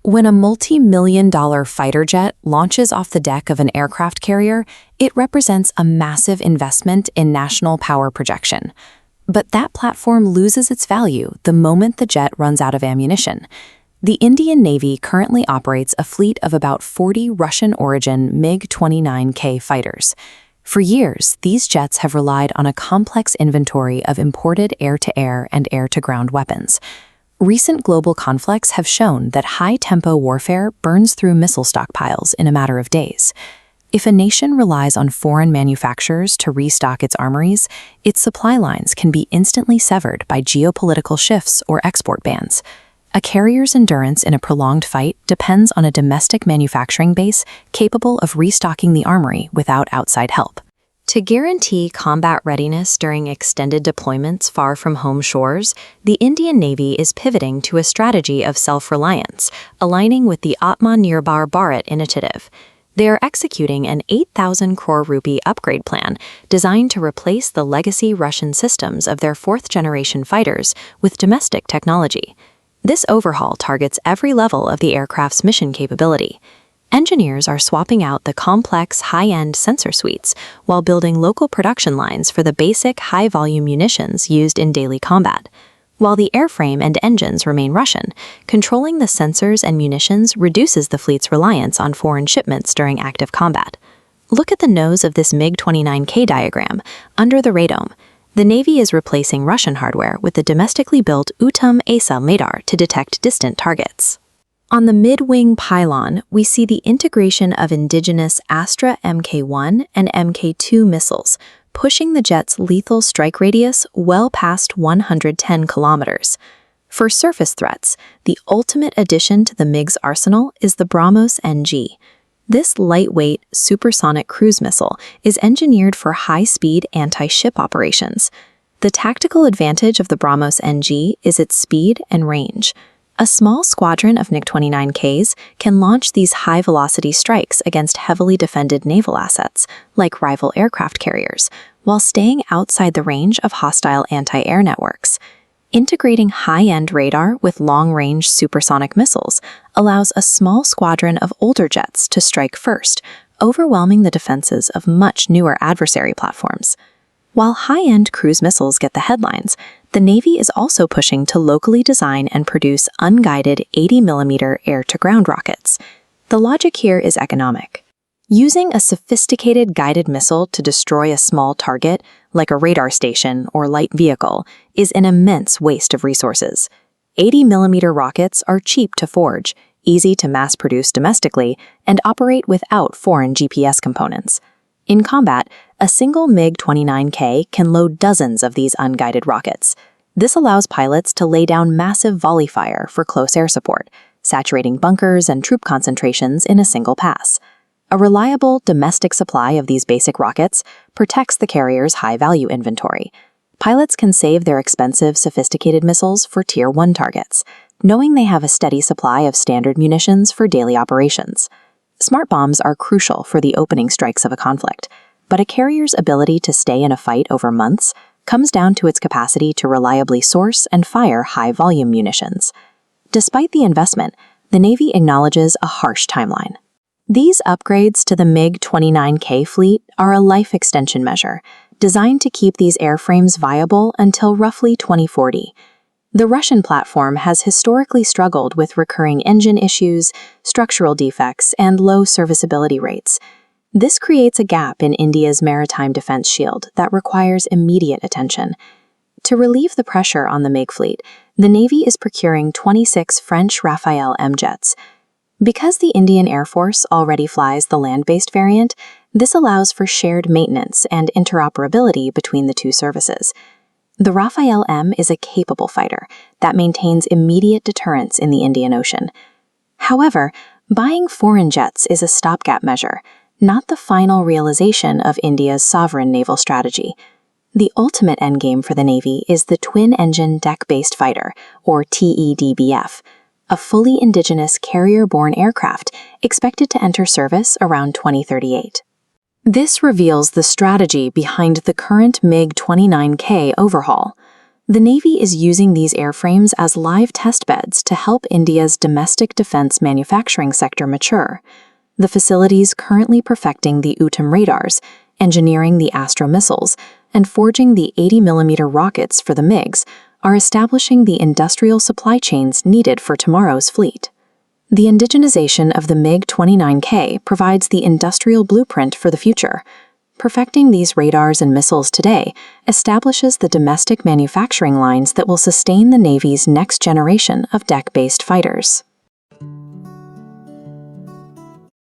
When a multi-million-dollar fighter jet launches off the deck of an aircraft carrier, it represents a massive investment in national power projection. But that platform loses its value the moment the jet runs out of ammunition. The Indian Navy currently operates a fleet of about 40 Russian-origin MiG-29K fighters. For years, these jets have relied on a complex inventory of imported air-to-air and air-to-ground weapons. Recent global conflicts have shown that high-tempo warfare burns through missile stockpiles in a matter of days. If a nation relies on foreign manufacturers to restock its armories, its supply lines can be instantly severed by geopolitical shifts or export bans. A carrier's endurance in a prolonged fight depends on a domestic manufacturing base capable of restocking the armory without outside help. To guarantee combat readiness during extended deployments far from home shores, the Indian Navy is pivoting to a strategy of self-reliance, aligning with the Atmanirbhar Bharat initiative. They are executing an 8,000 crore rupee upgrade plan designed to replace the legacy Russian systems of their fourth-generation fighters with domestic technology. This overhaul targets every level of the aircraft's mission capability. Engineers are swapping out the complex, high-end sensor suites while building local production lines for the basic, high-volume munitions used in daily combat. While the airframe and engines remain Russian, controlling the sensors and munitions reduces the fleet's reliance on foreign shipments during active combat. Look at the nose of this MiG-29K diagram. Under the radome, the Navy is replacing Russian hardware with the domestically built Utam-AESA radar to detect distant targets. On the mid-wing pylon, we see the integration of indigenous Astra Mk1 and Mk2 missiles, pushing the jet's lethal strike radius well past 110 kilometers. For surface threats, the ultimate addition to the MiG's arsenal is the BrahMos NG. This lightweight, supersonic cruise missile is engineered for high-speed anti-ship operations. The tactical advantage of the BrahMos NG is its speed and range. A small squadron of MiG-29Ks can launch these high-velocity strikes against heavily defended naval assets, like rival aircraft carriers, while staying outside the range of hostile anti-air networks. Integrating high-end radar with long-range supersonic missiles allows a small squadron of older jets to strike first, overwhelming the defenses of much newer adversary platforms. While high-end cruise missiles get the headlines, the Navy is also pushing to locally design and produce unguided 80mm air-to-ground rockets. The logic here is economic. Using a sophisticated guided missile to destroy a small target, like a radar station or light vehicle, is an immense waste of resources. 80mm rockets are cheap to forge, easy to mass-produce domestically, and operate without foreign GPS components. In combat, a single MiG-29K can load dozens of these unguided rockets. This allows pilots to lay down massive volley fire for close air support, saturating bunkers and troop concentrations in a single pass. A reliable domestic supply of these basic rockets protects the carrier's high-value inventory. Pilots can save their expensive, sophisticated missiles for Tier 1 targets, knowing they have a steady supply of standard munitions for daily operations. Smart bombs are crucial for the opening strikes of a conflict, but a carrier's ability to stay in a fight over months comes down to its capacity to reliably source and fire high-volume munitions. Despite the investment, the Navy acknowledges a harsh timeline. These upgrades to the MiG-29K fleet are a life extension measure, designed to keep these airframes viable until roughly 2040. The Russian platform has historically struggled with recurring engine issues, structural defects, and low serviceability rates. This creates a gap in India's maritime defense shield that requires immediate attention. To relieve the pressure on the MiG fleet, the Navy is procuring 26 French Rafale M jets. Because the Indian Air Force already flies the land-based variant, this allows for shared maintenance and interoperability between the two services. The Rafale M is a capable fighter that maintains immediate deterrence in the Indian Ocean. However, buying foreign jets is a stopgap measure, not the final realization of India's sovereign naval strategy. The ultimate endgame for the Navy is the twin-engine deck-based fighter, or TEDBF, a fully indigenous carrier-borne aircraft expected to enter service around 2038. This reveals the strategy behind the current MiG-29K overhaul. The Navy is using these airframes as live test beds to help India's domestic defense manufacturing sector mature. The facilities currently perfecting the Uttam radars, engineering the Astro missiles, and forging the 80mm rockets for the MiGs are establishing the industrial supply chains needed for tomorrow's fleet. The indigenization of the MiG-29K provides the industrial blueprint for the future. Perfecting these radars and missiles today establishes the domestic manufacturing lines that will sustain the Navy's next generation of deck-based fighters.